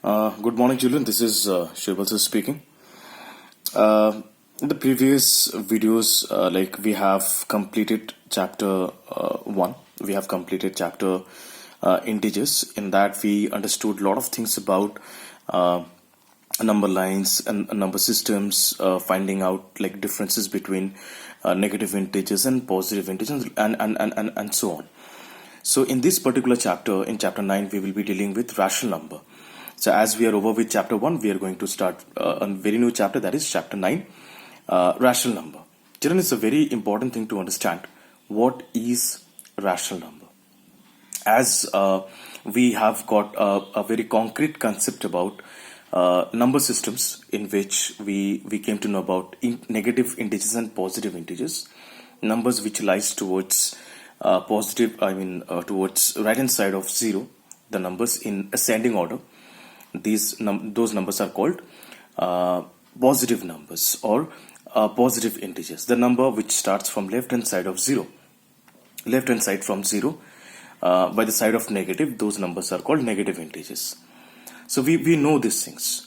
Good morning, children. This is Shivalsa speaking. In the previous videos, we have completed chapter 1. We have completed chapter integers. In that, we understood a lot of things about number lines and number systems, finding out like differences between negative integers and positive integers, and so on. So in this particular chapter, in chapter 9, we will be dealing with rational number. So as we are over with chapter 1, we are going to start a very new chapter, that is chapter 9, rational number. Children, it's a very important thing to understand what is rational number. As we have got a very concrete concept about number systems in which we came to know about negative integers and positive integers, numbers which lies towards towards right hand side of 0, the numbers in ascending order. Those numbers are called positive numbers or positive integers. The number which starts from left hand side of 0, left hand side from 0 by the side of negative, those numbers are called negative integers. So we know these things.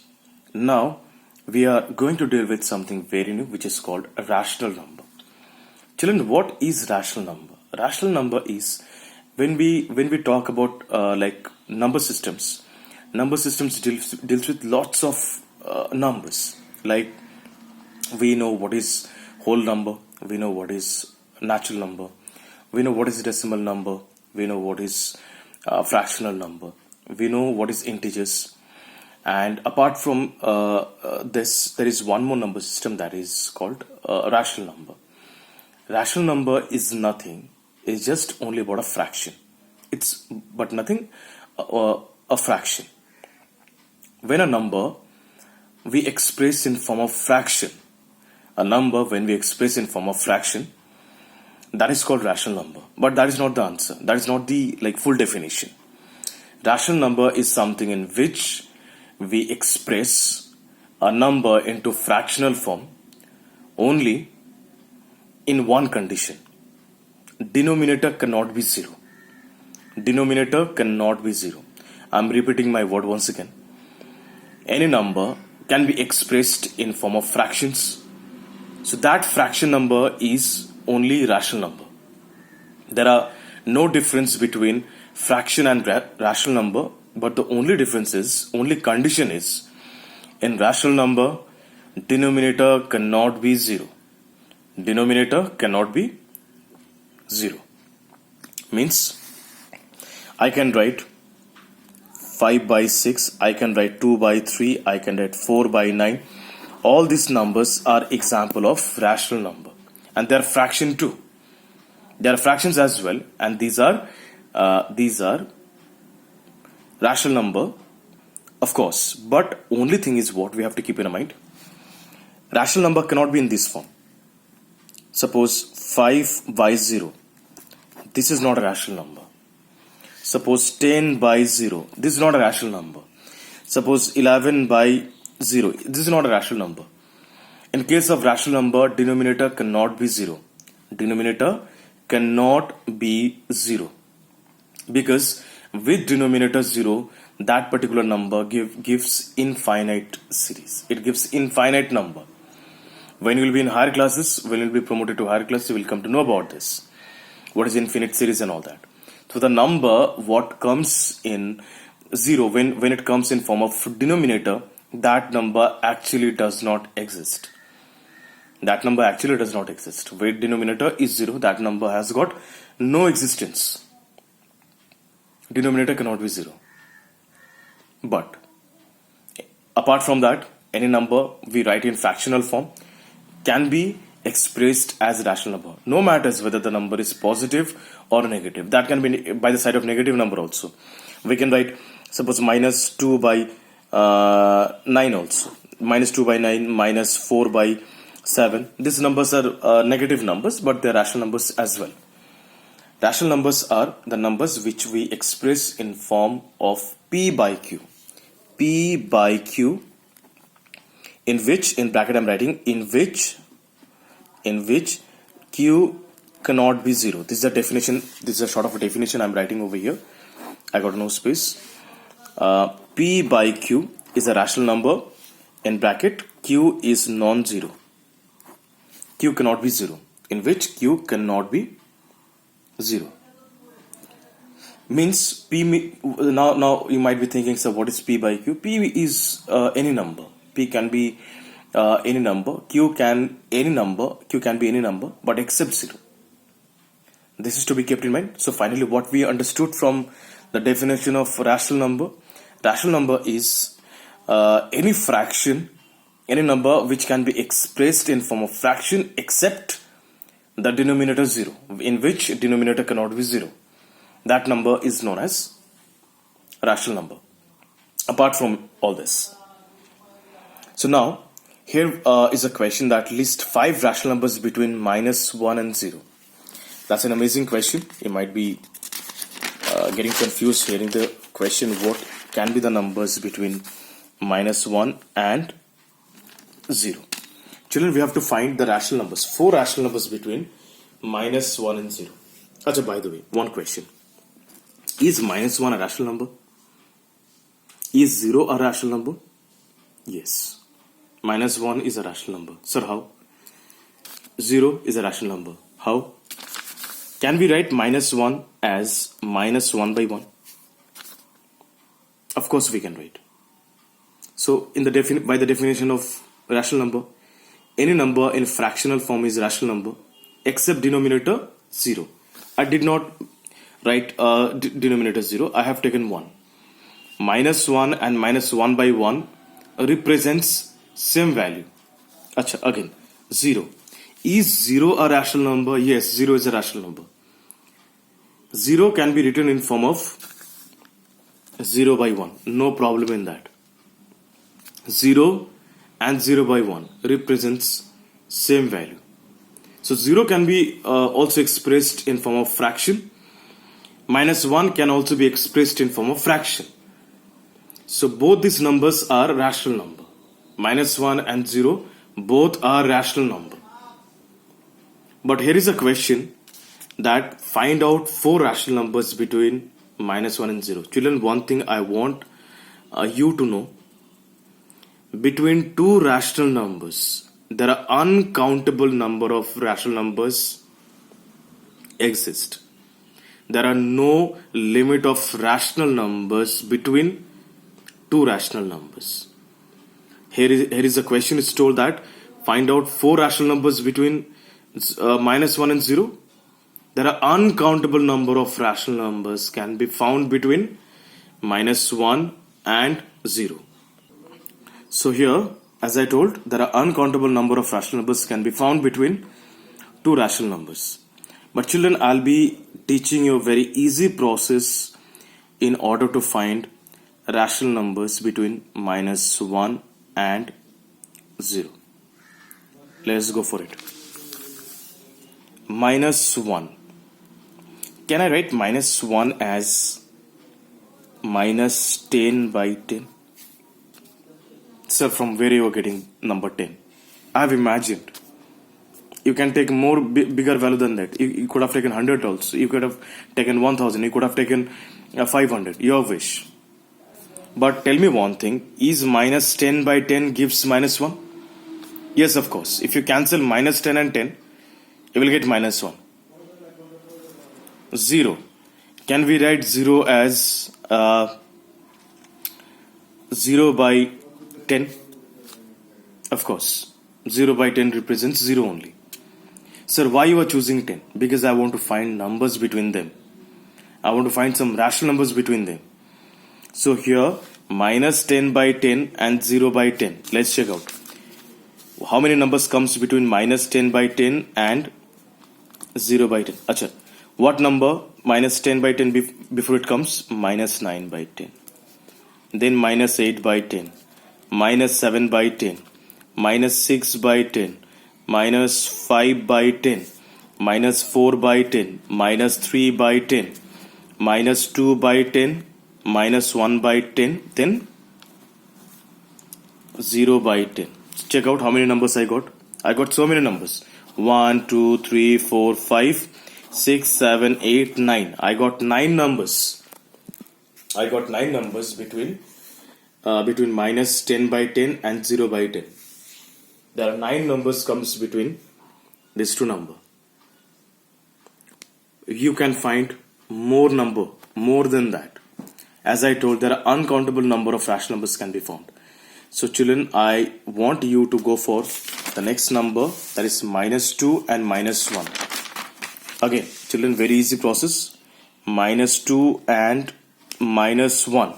Now we are going to deal with something very new, which is called a rational number. Children, what is rational number? Rational number is when we talk about number systems. Number systems deals with lots of numbers. Like we know what is whole number, we know what is natural number, we know what is decimal number, we know what is fractional number, we know what is integers. And apart from this, there is one more number system that is called rational number. Rational number is nothing, it's just only about a fraction. It's but nothing, a fraction. When a number we express in form of fraction, a number when we express in form of fraction, that is called rational number. But that is not the answer. That is not the full definition. Rational number is something in which we express a number into fractional form only in one condition. Denominator cannot be 0. Denominator cannot be 0. I am repeating my word once again. Any number can be expressed in form of fractions. So that fraction number is only rational number. There are no difference between fraction and rational number, but the only difference is, only condition is, in rational number, denominator cannot be 0. Denominator cannot be 0. Means I can write 5 by 6, I can write 2 by 3, I can write 4 by 9. All these numbers are example of rational number. And they are fraction too. There are fractions as well, and these are rational number, of course. But only thing is what we have to keep in mind. Rational number cannot be in this form. Suppose 5 by 0. This is not a rational number. Suppose 10 by 0. This is not a rational number. Suppose 11 by 0. This is not a rational number. In case of rational number, denominator cannot be 0. Denominator cannot be 0. Because with denominator 0, that particular number gives infinite series. It gives infinite number. When you will be in higher classes, when you will be promoted to higher classes, you will come to know about this. What is infinite series and all that. So the number what comes in 0, when it comes in form of denominator, that number actually does not exist. That number actually does not exist. Where denominator is 0, that number has got no existence. Denominator cannot be 0. But apart from that, any number we write in fractional form can be expressed as rational number. No matters whether the number is positive or negative. That can be by the side of negative number also. We can write, suppose minus 2 by 9 also. Minus 2 by 9, minus 4 by 7. These numbers are negative numbers, but they are rational numbers as well. Rational numbers are the numbers which we express in form of P by Q. P by Q, in which, in bracket I am writing, in which Q cannot be 0. This is a definition. This is a sort of a definition I am writing over here. I got no space. P by Q is a rational number. In bracket, Q is non-zero. Q cannot be 0. In which Q cannot be 0. Means now you might be thinking, so what is P by Q? P is any number. P can be any number. Q can be any number, but except 0. This is to be kept in mind. So finally, what we understood from the definition of rational number is any fraction, any number which can be expressed in form of fraction except the denominator 0, in which denominator cannot be 0. That number is known as rational number. Apart from all this. So now, here is a question that lists 5 rational numbers between -1 and 0. That's an amazing question. You might be getting confused hearing the question, what can be the numbers between -1 and 0. Children, we have to find the rational numbers. 4 rational numbers between -1 and 0. Achha, by the way, one question. Is -1 a rational number? Is 0 a rational number? Yes. -1 is a rational number. Sir, how? 0 is a rational number. How? Can we write -1 as -1 by 1? Of course we can write. So in the by the definition of rational number, any number in fractional form is rational number except denominator 0. I did not write denominator 0. I have taken 1. -1 and -1 by 1 represents same value. Achha, again 0. Is 0 a rational number? Yes, 0 is a rational number. 0 can be written in form of 0 by 1. No problem in that. 0 and 0 by 1 represents same value. So 0 can be also expressed in form of fraction. -1 can also be expressed in form of fraction. So both these numbers are rational number. -1 and 0 both are rational number. But here is a question that find out 4 rational numbers between -1 and 0. Children, one thing I want you to know. Between 2 rational numbers, there are uncountable number of rational numbers exist. There are no limit of rational numbers between 2 rational numbers. Here is a question. It's told that find out 4 rational numbers between -1 and 0. There are uncountable number of rational numbers can be found between -1 and 0. So here, as I told, there are uncountable number of rational numbers can be found between 2 rational numbers. But children, I'll be teaching you a very easy process in order to find rational numbers between -1 and 0. Let's go for it. -1. Can I write -1 as -10 by 10? Sir, from where you are getting number 10? I have imagined. You can take more bigger value than that. You could have taken 100 also. You could have taken 1000. You could have taken 500. Your wish. But tell me one thing. Is -10 by 10 gives -1? Yes, of course. If you cancel -10 and 10, you will get -1. 0. Can we write 0 as 0 by 10? Of course. 0 by 10 represents 0 only. Sir, why you are choosing 10? Because I want to find numbers between them. I want to find some rational numbers between them. So here, -10 by 10 and 0 by 10. Let's check out. How many numbers comes between -10 by 10 and 0 by 10? Achha. What number -10 by 10 before it comes? -9 by 10. Then -8 by 10. -7 by 10. -6 by 10. -5 by 10. -4 by 10. -3 by 10. -2 by 10. -1 by 10. Then 0 by 10. Check out how many numbers I got. I got so many numbers. 1, 2, 3, 4, 5, 6, 7, 8, 9. I got 9 numbers. I got 9 numbers between between minus 10 by 10 and 0 by 10. There are 9 numbers comes between these two numbers. You can find more than that. As I told, there are uncountable number of rational numbers can be found. So children, I want you to go for the next number, that is minus 2 and minus 1. Again, children, very easy process. Minus 2 and minus 1.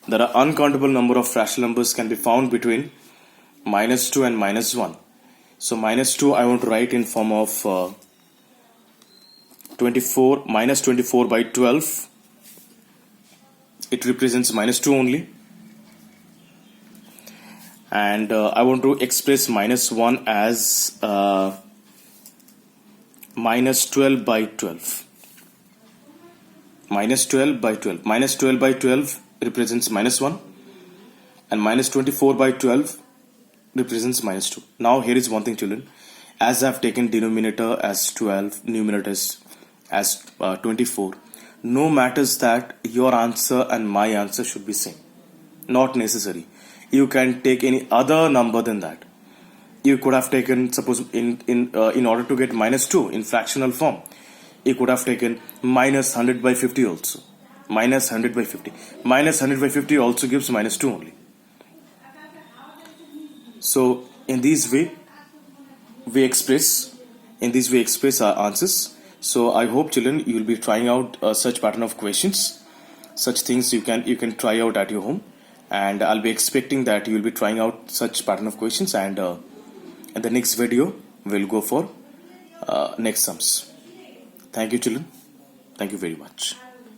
There are uncountable number of rational numbers can be found between minus 2 and minus 1. So minus 2 I want to write in form of 24, minus 24 by 12. It represents minus 2 only. And I want to express minus 1 as minus 12 by 12. Minus 12 by 12. Minus 12 by 12 represents minus 1. And minus 24 by 12 represents minus 2. Now here is one thing, children. As I have taken denominator as 12, numerator as 24, no matters that your answer and my answer should be same. Not necessary. You can take any other number than that. You could have taken, suppose in order to get minus 2 in fractional form, you could have taken minus 100 by 50 also. Minus 100 by 50. Minus 100 by 50 also gives minus 2 only. So in this way we express our answers. So I hope, children, you will be trying out such pattern of questions, such things you can try out at your home, and I'll be expecting that you will be trying out such pattern of questions, and in the next video we'll go for next sums. Thank you, children. Thank you very much.